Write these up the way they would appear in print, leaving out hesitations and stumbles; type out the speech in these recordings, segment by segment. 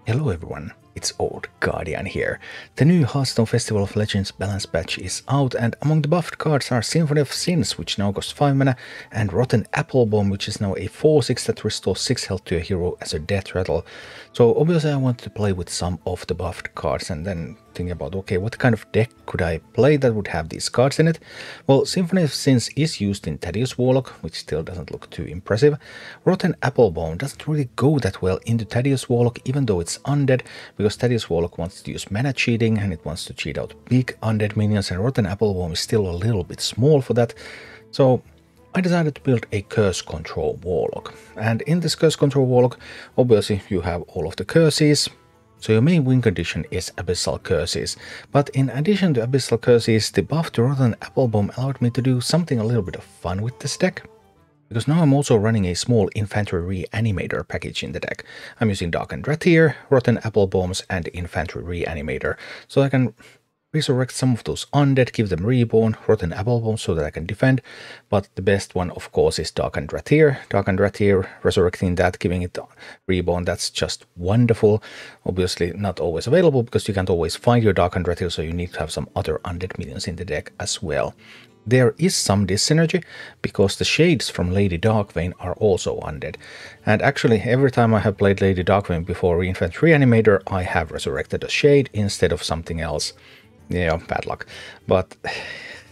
Hello everyone, it's Old Guardian here. The new Hearthstone Festival of Legends balance patch is out, and among the buffed cards are Symphony of Sins, which now costs 5 mana, and Rotten Applebaum, which is now a 4/6 that restores 6 health to a hero as a death rattle. So obviously I want to play with some of the buffed cards and then think about, okay, what kind of deck could I play that would have these cards in it? Well, Symphony of Sins is used in Thaddeus Warlock, which still doesn't look too impressive. Rotten Applebaum doesn't really go that well into Thaddeus Warlock, even though it's undead, because Thaddeus Warlock wants to use mana cheating and it wants to cheat out big undead minions, and Rotten Applebaum is still a little bit small for that. So I decided to build a Curse Control Warlock. And in this Curse Control Warlock, obviously you have all of the curses. So your main win condition is Abyssal Curses, but in addition to Abyssal Curses, the buff to Rotten Applebaum allowed me to do something a little bit of fun with this deck. Because now I'm also running a small Infantry Reanimator package in the deck. I'm using Dar'Khan Drathir, Rotten Applebaums, and Infantry Reanimator, so I can resurrect some of those undead, give them reborn, Rotten Applebaum so that I can defend, but the best one of course is Dar'Khan Drathir. Dar'Khan Drathir, resurrecting that, giving it reborn, that's just wonderful. Obviously not always available because you can't always find your Dar'Khan Drathir, so you need to have some other undead minions in the deck as well. There is some dyssynergy because the shades from Lady Darkvein are also undead, and actually every time I have played Lady Darkvein before Infantry Reanimator I have resurrected a shade instead of something else. Yeah, bad luck. But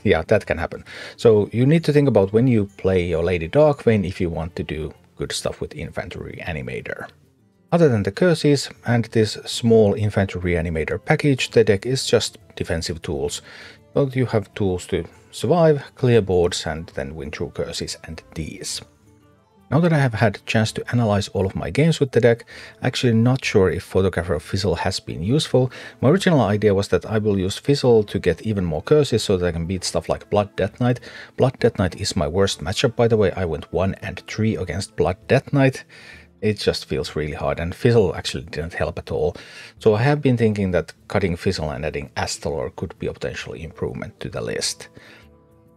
yeah, that can happen. So you need to think about when you play your Lady Darkvein if you want to do good stuff with Infantry Reanimator. Other than the curses and this small Infantry Reanimator package, the deck is just defensive tools. Well, you have tools to survive, clear boards, and then win through curses and these. Now that I have had a chance to analyze all of my games with the deck, actually not sure if Photographer of Fizzle has been useful. My original idea was that I will use Fizzle to get even more curses so that I can beat stuff like Blood Death Knight. Blood Death Knight is my worst matchup, by the way. I went 1 and 3 against Blood Death Knight. It just feels really hard, and Fizzle actually didn't help at all. So I have been thinking that cutting Fizzle and adding Astalor could be a potential improvement to the list.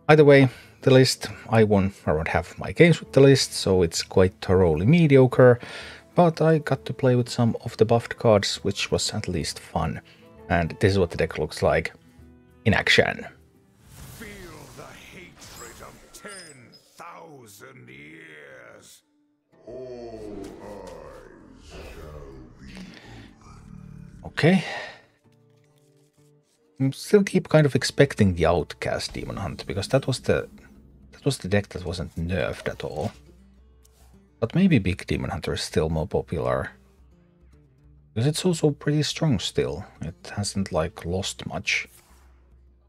Either way, the list, I won around half of my games with the list, so it's quite thoroughly mediocre, but I got to play with some of the buffed cards, which was at least fun. And this is what the deck looks like in action. Feel the hatred of 10,000 years. All eyes shall be open. Okay. I still keep kind of expecting the Outcast Demon Hunt, because that was the deck that wasn't nerfed at all. But maybe Big Demon Hunter is still more popular. Because it's also pretty strong still. It hasn't like lost much.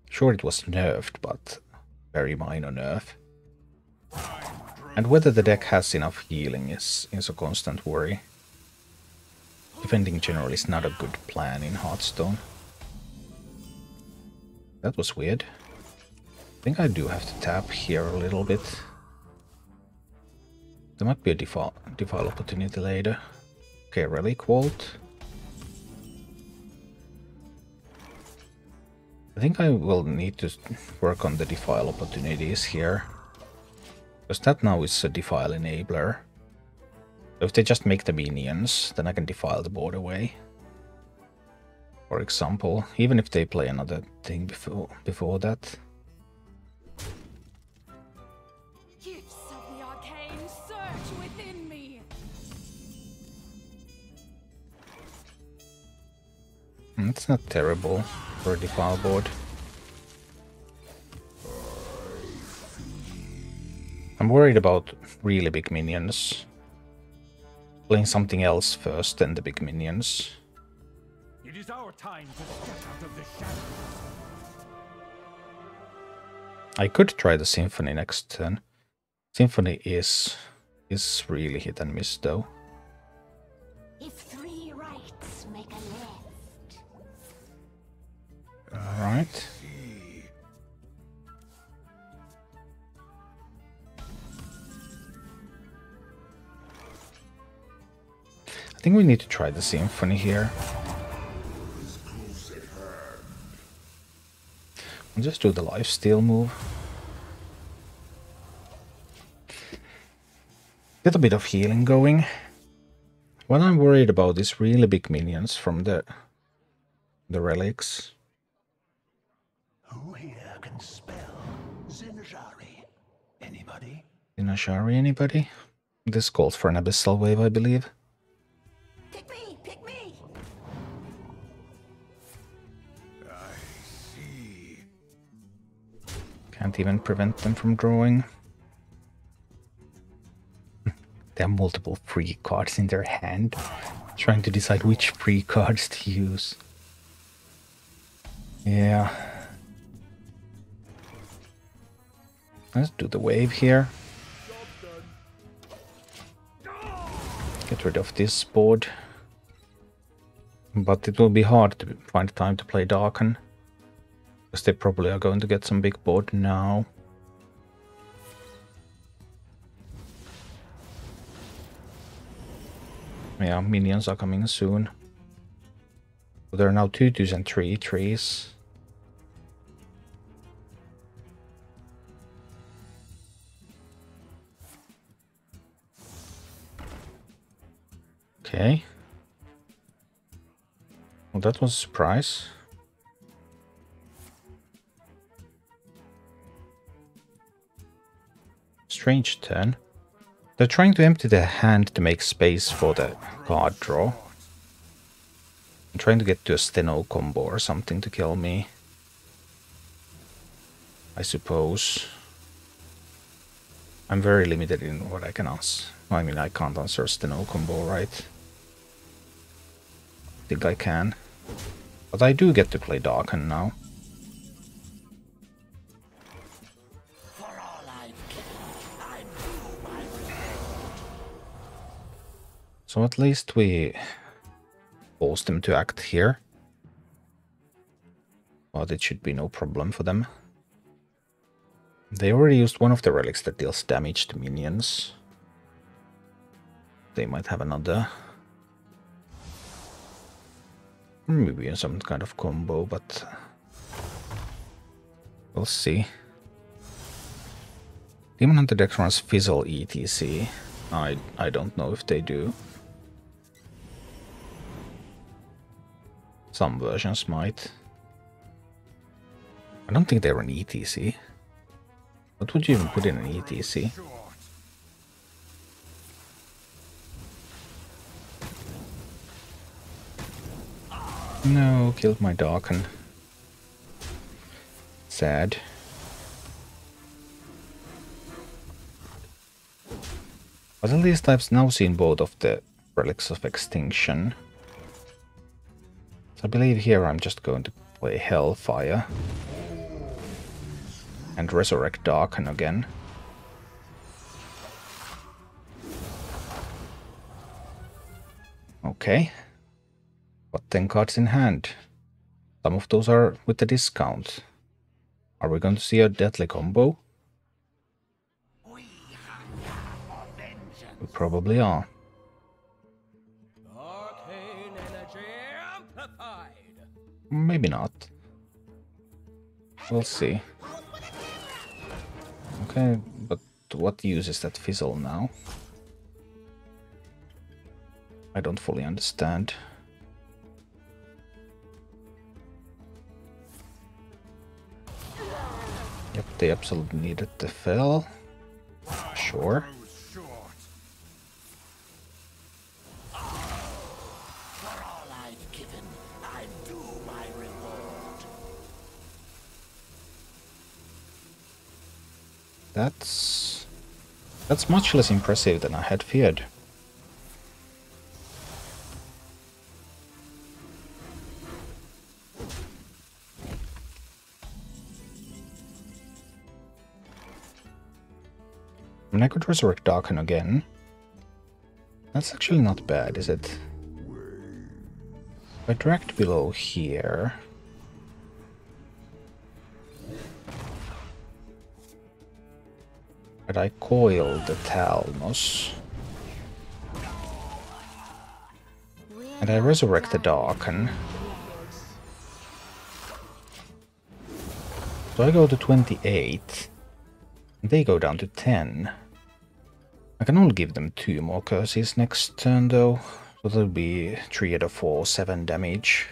Sure, it was nerfed, but very minor nerf. And whether the deck has enough healing is a constant worry. Defending generally is not a good plan in Hearthstone. That was weird. I think I do have to tap here a little bit. There might be a defile opportunity later. Okay, Relic Vault. I think I will need to work on the Defile opportunities here. Because that now is a Defile enabler. So if they just make the minions, then I can Defile the board away. For example, even if they play another thing before that. Gifts of the arcane search within me. It's not terrible for a Defile board. I'm worried about really big minions. Playing something else first, then the big minions. It is our time to step out of the shadows. I could try the Symphony next turn. Symphony is really hit and miss though. If 3 rights make a left. Alright. I think we need to try the Symphony here. I'll just do the lifesteal move. Get a bit of healing going. What I'm worried about is really big minions from the relics. Who here can spell Zinajari? Anybody? Zinajari, anybody? This calls for an Abyssal Wave, I believe. Pick me! Pick me! I see. Can't even prevent them from drawing. There are multiple free cards in their hand, trying to decide which free cards to use. Yeah. Let's do the wave here. Get rid of this board. But it will be hard to find time to play Dar'Khan, because they probably are going to get some big board now. Yeah, minions are coming soon. So there are now 2/2s and 3/3s. Okay. Well, that was a surprise. Strange turn. They're trying to empty their hand to make space for the card draw. I'm trying to get to a Steno combo or something to kill me, I suppose. I'm very limited in what I can answer. I mean, I can't answer a Steno combo, right? I think I can. But I do get to play Dar'Khan now. So at least we force them to act here. But it should be no problem for them. They already used one of the relics that deals damage to minions. They might have another. Maybe in some kind of combo, but we'll see. Demon Hunter deck runs Fizzle etc. I don't know if they do. Some versions might. I don't think they run ETC. What would you even put in an ETC? No, killed my Dar'Khan. Sad. But at least I've now seen both of the Relics of Extinction. So I believe here I'm just going to play Hellfire. And resurrect Dar'Khan again. Okay. Got 10 cards in hand. Some of those are with the discount. Are we going to see a deadly combo? We probably are. Arcane energy amplified. Maybe not. We'll see. Okay, but what use is that Fizzle now? I don't fully understand. Yep, they absolutely needed the Defile. Sure. That's much less impressive than I had feared. I mean, I could resurrect Dar'Khan again. That's actually not bad, is it? If I dragged below here... and I coil the Talnos. And I resurrect the Dar'Khan. So I go to 28. And they go down to 10. I can only give them 2 more curses next turn though. So that'll be 3 out of 4, 7 damage.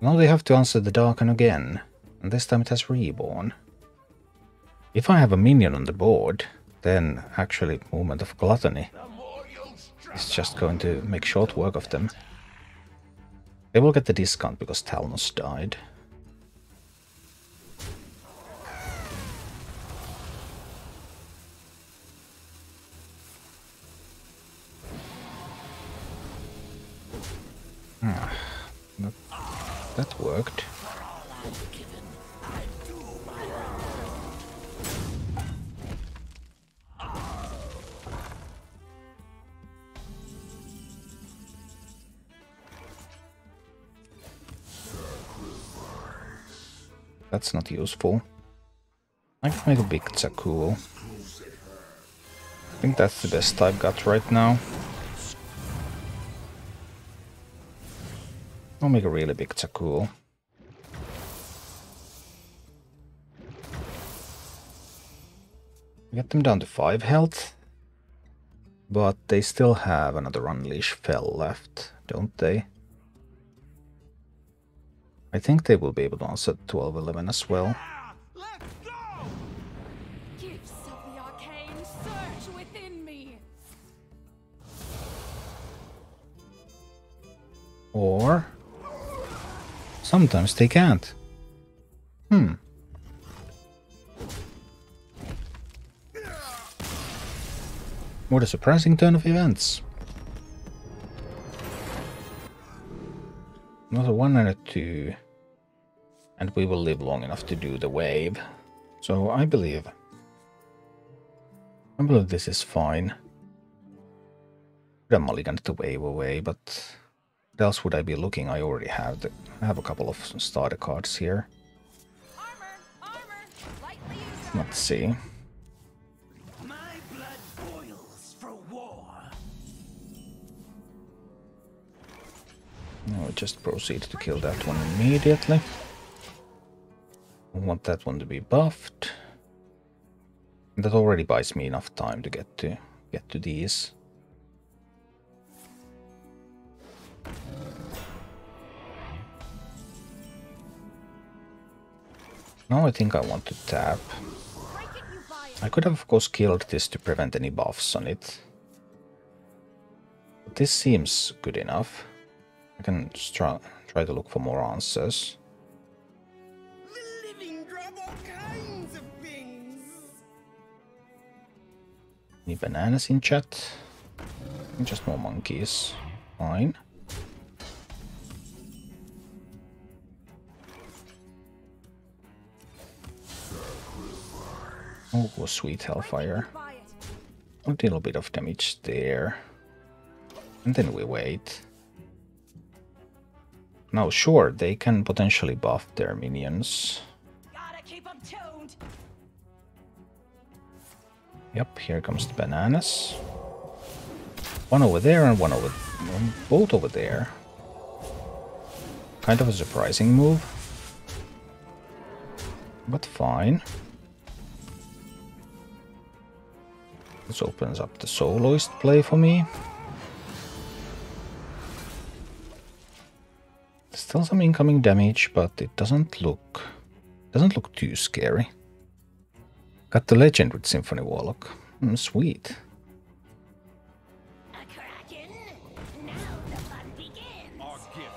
Now they have to answer the Dar'Khan again, and this time it has reborn. If I have a minion on the board, then actually Movement of Gluttony is just going to make short work of them. They will get the discount because Talnos died. That worked. That's not useful. I can make a big Za'qul. I think that's the best I've got right now. I'll make a really big Za'qul. Get them down to 5 health. But they still have another Unleash Fel left, don't they? I think they will be able to answer 12-11 as well. Gifts of the arcane surge within me. Or sometimes they can't. What a surprising turn of events. Another 1 and a 2. And we will live long enough to do the wave. So I believe this is fine. Could have mulliganed the wave away, but what else would I be looking? I already have a couple of starter cards here. Let's see. My blood boils for war. Now we just proceed to kill that one immediately. I want that one to be buffed. And that already buys me enough time to get to these. Now I think I want to tap. I could have of course killed this to prevent any buffs on it. But this seems good enough. I can just try to look for more answers. The living drop all kinds of things. Any bananas in chat? Just more monkeys. Fine. Oh, sweet Hellfire. A little bit of damage there. And then we wait. Now, sure, they can potentially buff their minions. Gotta keep them tuned. Yep, here comes the bananas. One over there and both over there. Kind of a surprising move. But fine. This opens up the Soloist play for me. Still some incoming damage, but it doesn't look too scary. Got the legend with Symphony Warlock. Sweet.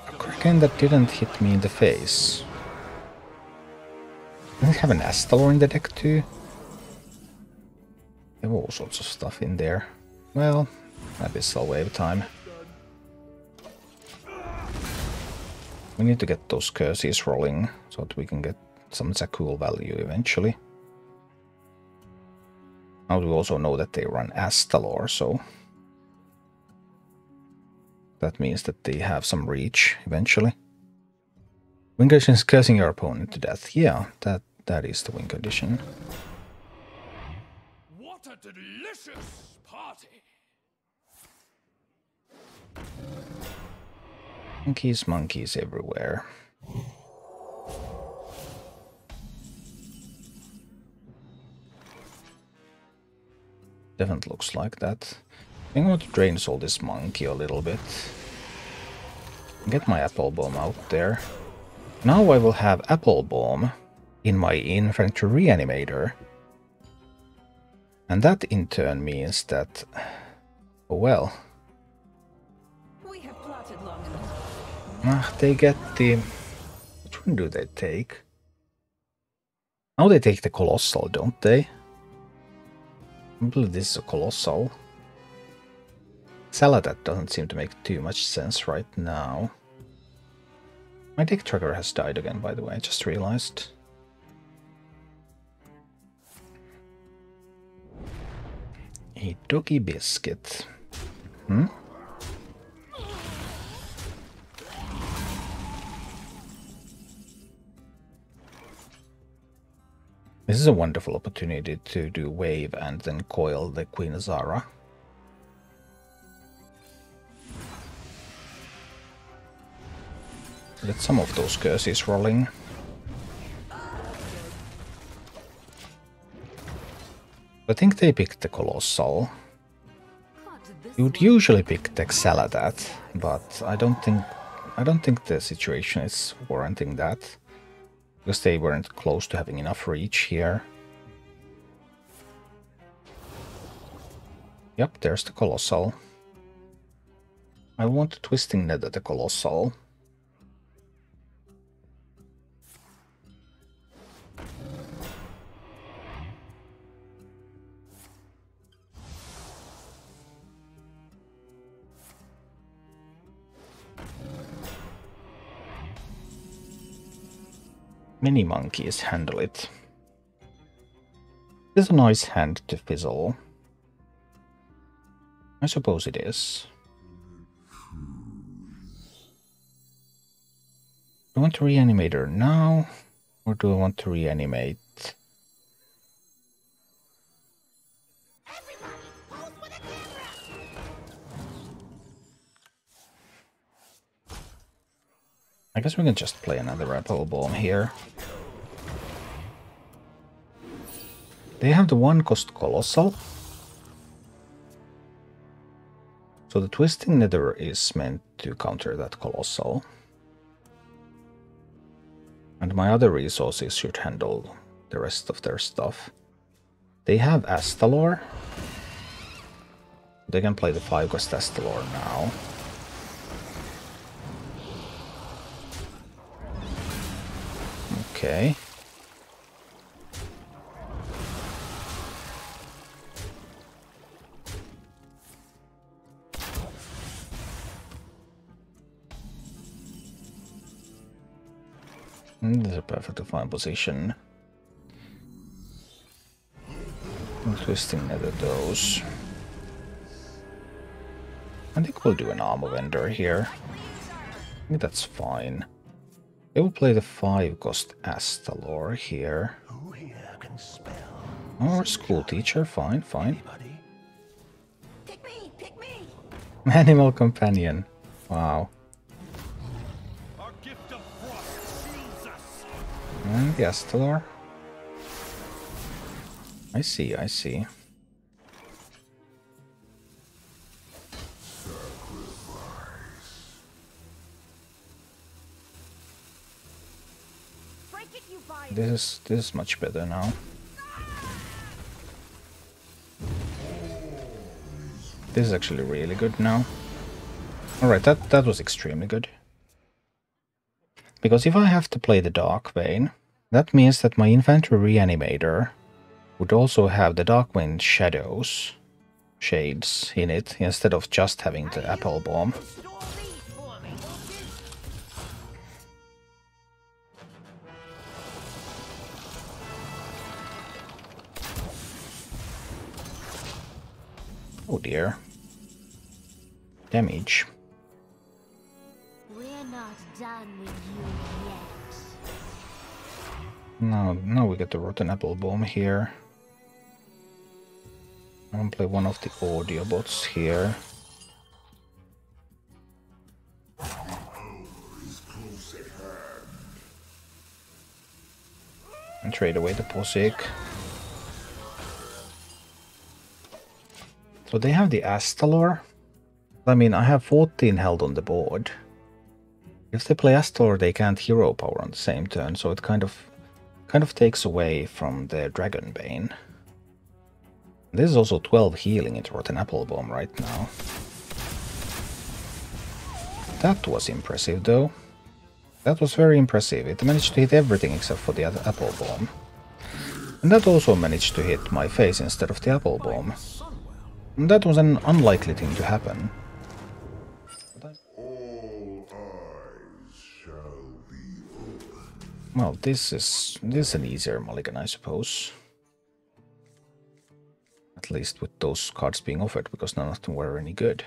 A Kraken that didn't hit me in the face. Does it have an Astalor in the deck too? There were all sorts of stuff in there. Well, Abyssal Wave time. We need to get those curses rolling so that we can get some Za'qul value eventually. Now we also know that they run Astalor, so that means that they have some reach eventually. Win condition is cursing your opponent to death. Yeah, that is the win condition. What a delicious party! Monkeys everywhere. Definitely looks like that. I'm going to drain soul this monkey a little bit. Get my Applebaum out there. Now I will have Applebaum in my Infantry Reanimator. And that in turn means that, oh well, We have plotted long enough. they get the... Which one do they take? Now they take the Colossal, don't they? I believe this is a Colossal. Saladat doesn't seem to make too much sense right now. My deck tracker has died again, by the way, I just realized. A doggy biscuit. Hmm? This is a wonderful opportunity to do Wave and then Coil the Queen Zara. Get some of those curses rolling. I think they picked the Colossal. You would usually pick the Saladat, but I don't think the situation is warranting that. Because they weren't close to having enough reach here. Yep, there's the Colossal. I want Twisting Nether the Colossal. Many monkeys handle it. It is a nice hand to Fizzle. I suppose it is. Do I want to reanimate her now? Or do I want to reanimate? I guess we can just play another Applebaum here. They have the 1-cost Colossal. So the Twisting Nether is meant to counter that Colossal. And my other resources should handle the rest of their stuff. They have Astalor. They can play the 5-cost Astalor now. Okay. This is a perfectly fine position. I'm Twisting Nether those. I think we'll do an Armor Vendor here. I think that's fine. They will play the 5-cost Astalor here. Who here can spell? Or School Teacher, fine, fine. Anybody? Pick me! Pick me! Animal Companion. Wow. Our gift of frost shields us. And the Astalor. I see, I see. This is much better now. This is actually really good now. Alright, that was extremely good. Because if I have to play the Darkvein, that means that my Infantry Reanimator would also have the Darkvein shades in it, instead of just having the Applebaum. Oh dear. Damage. We're not done with you yet. Now we get the Rotten Applebaum here. I'm gonna play one of the audio bots here. And trade away the Posic. So they have the Astalor. I mean, I have 14 held on the board. If they play Astalor, they can't hero power on the same turn, so it kind of takes away from their Dragonbane. This is also 12 healing into Rotten Applebaum right now. That was impressive, though. That was very impressive. It managed to hit everything except for the Applebaum. And that also managed to hit my face instead of the Applebaum. And that was an unlikely thing to happen. Well, this is an easier mulligan, I suppose. At least with those cards being offered, because none of them were any good.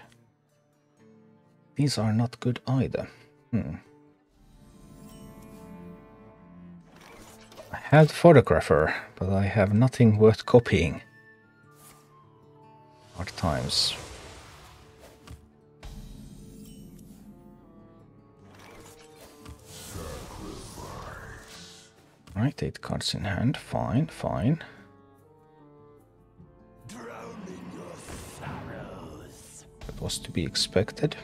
These are not good either. I have the photographer, but I have nothing worth copying. Hard times. Right, 8 cards in hand. Fine, fine. That was to be expected.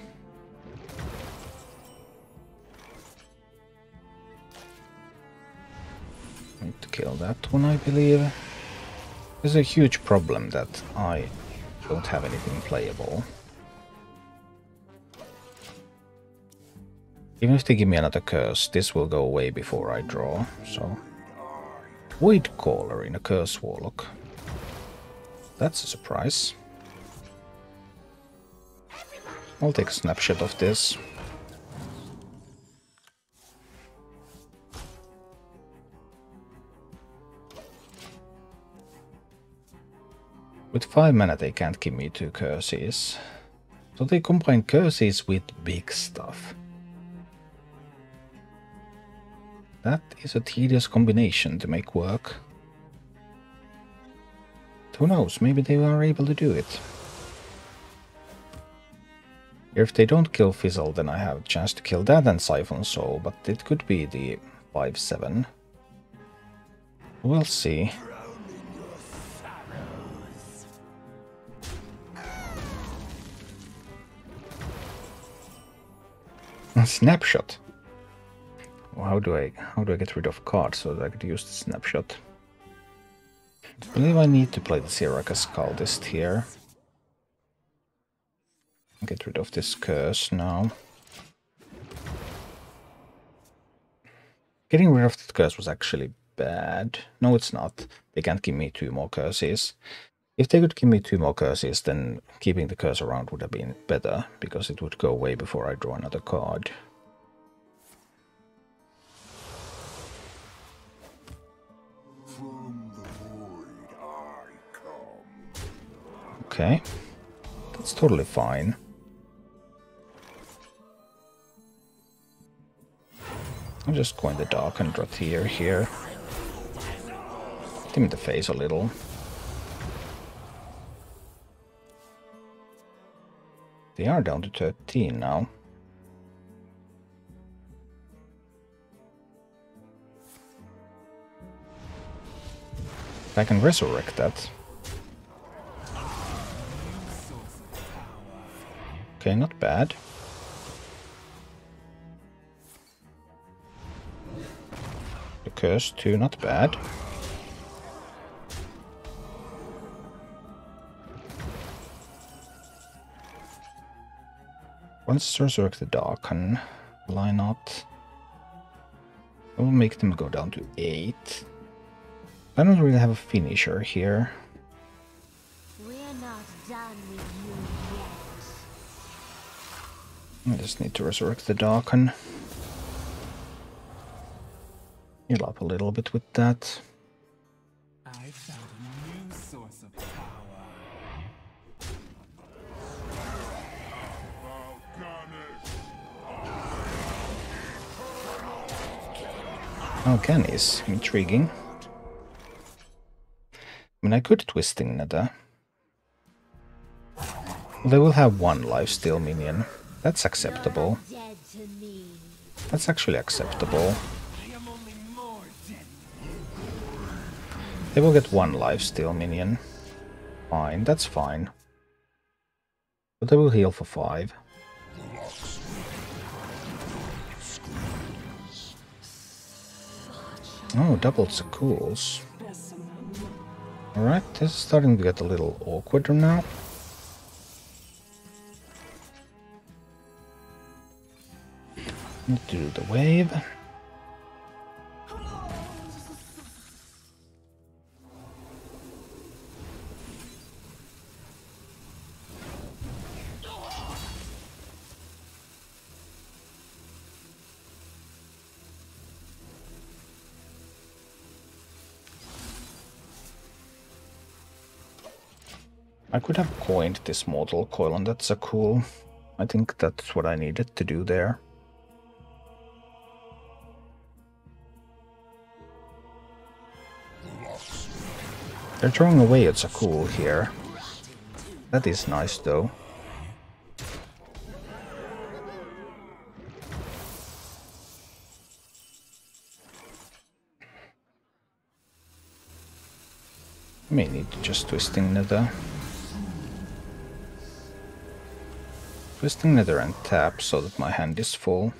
Need to kill that one, I believe. There's a huge problem that I don't have anything playable. Even if they give me another curse, this will go away before I draw, so... Void Caller in a Curse Warlock. That's a surprise. I'll take a snapshot of this. With 5 mana they can't give me 2 curses. So they combine curses with big stuff. That is a tedious combination to make work. Who knows, maybe they are able to do it. If they don't kill Fizzle, then I have a chance to kill that and Siphon Soul, but it could be the 5/7. We'll see. A snapshot. Well, how do I get rid of cards so that I could use the snapshot? I believe I need to play the Sira'kess Cultist here. Get rid of this curse now. Getting rid of that curse was actually bad. No, it's not. They can't give me 2 more curses. If they could give me 2 more curses, then keeping the curse around would have been better, because it would go away before I draw another card. Okay, that's totally fine. I'm just going the Dar'Khan Drathir here. Hit him in the face a little. They are down to 13 now. I can resurrect that. Okay, not bad. The curse too, not bad. Let's resurrect the Dar'Khan. Why not? I will make them go down to 8. I don't really have a finisher here. We're not done with you yet. I just need to resurrect the Dar'Khan. Heal up a little bit with that. I found a new source of power. Dar'Khan is intriguing. I mean, I could Twisting Nether. They will have 1 lifesteal minion. That's acceptable. Dead to me. That's actually acceptable. They will get 1 lifesteal minion. Fine, that's fine. But I will heal for 5. Oh, double Za'quls. Alright, this is starting to get a little awkward now. Need to do the wave. I could have coined this mortal coil on that Za'qul. I think that's what I needed to do there. They're throwing away a Za'qul here. That is nice though. May need just Twisting Nether. Twisting Nether and tap so that my hand is full.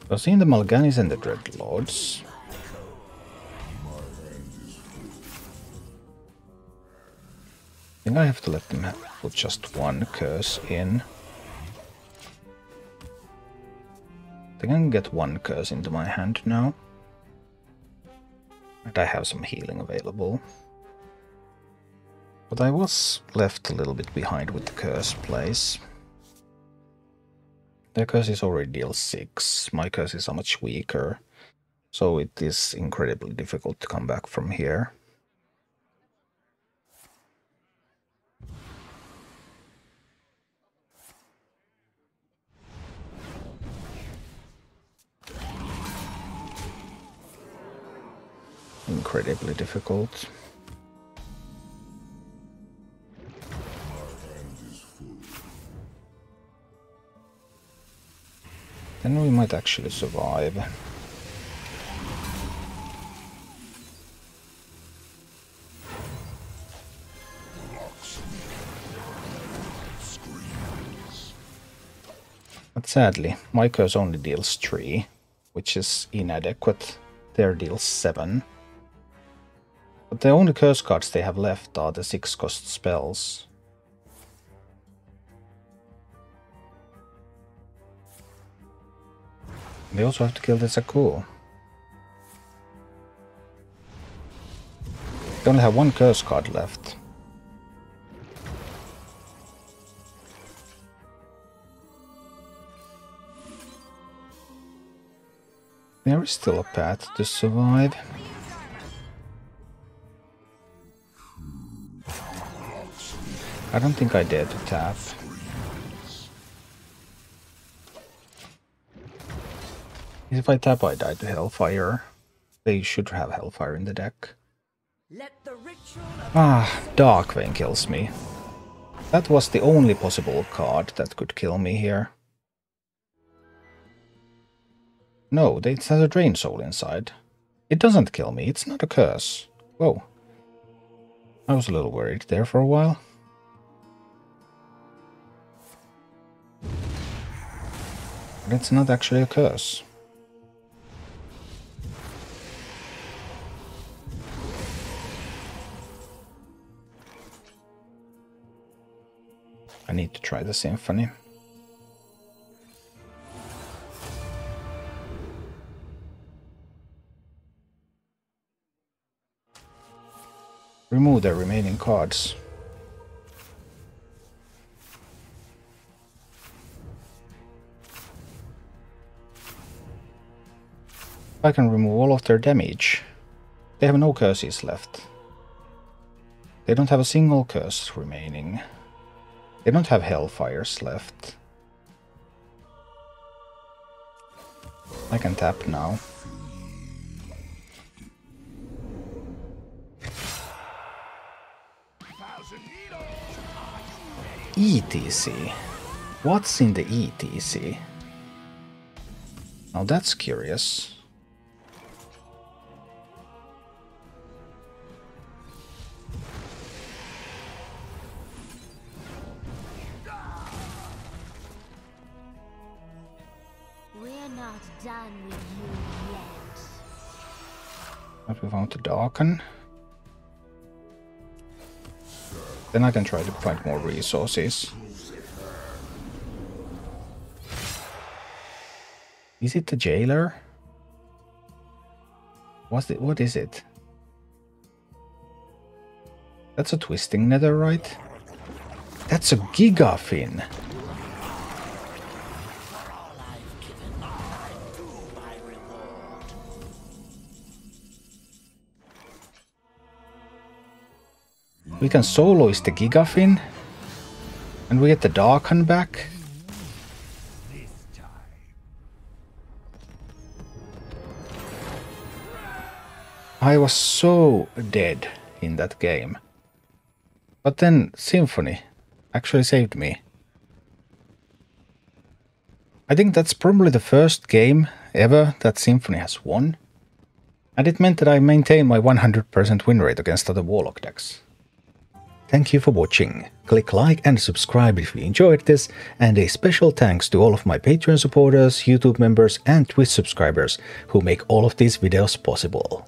I've seen the Mal'Ganis and the Dreadlords. I think I have to let them put just one curse in. I think I can get one curse into my hand now. And I have some healing available. But I was left a little bit behind with the curse plays. Their curses already deal 6, my curses are much weaker, so it is incredibly difficult to come back from here. Incredibly difficult. Then we might actually survive. But sadly, my curse only deals 3, which is inadequate. Their deals 7. But the only curse cards they have left are the 6-cost spells. They also have to kill the Za'qul. They only have 1 curse card left. There is still a path to survive. I don't think I dare to tap. If I tap, I die to Hellfire. They should have Hellfire in the deck. Darkvein kills me. That was the only possible card that could kill me here. No, it has a Drain Soul inside. It doesn't kill me, it's not a curse. Whoa. I was a little worried there for a while. But it's not actually a curse. I need to try the Symphony. Remove the remaining cards. I can remove all of their damage. They have no curses left. They don't have a single curse remaining. They don't have Hellfires left. I can tap now. ETC. What's in the ETC? Now that's curious. not done with you yet. But we found the Dar'Khan. Then I can try to find more resources. Is it the jailer? What is it? That's a twisting nether, right? That's a Gryphon. We can Soloist the Gryphon, and we get the Dar'Khan back. I was so dead in that game. But then Symphony actually saved me. I think that's probably the first game ever that Symphony has won. And it meant that I maintained my 100% win rate against other Warlock decks. Thank you for watching. Click like and subscribe if you enjoyed this, and a special thanks to all of my Patreon supporters, YouTube members and Twitch subscribers who make all of these videos possible.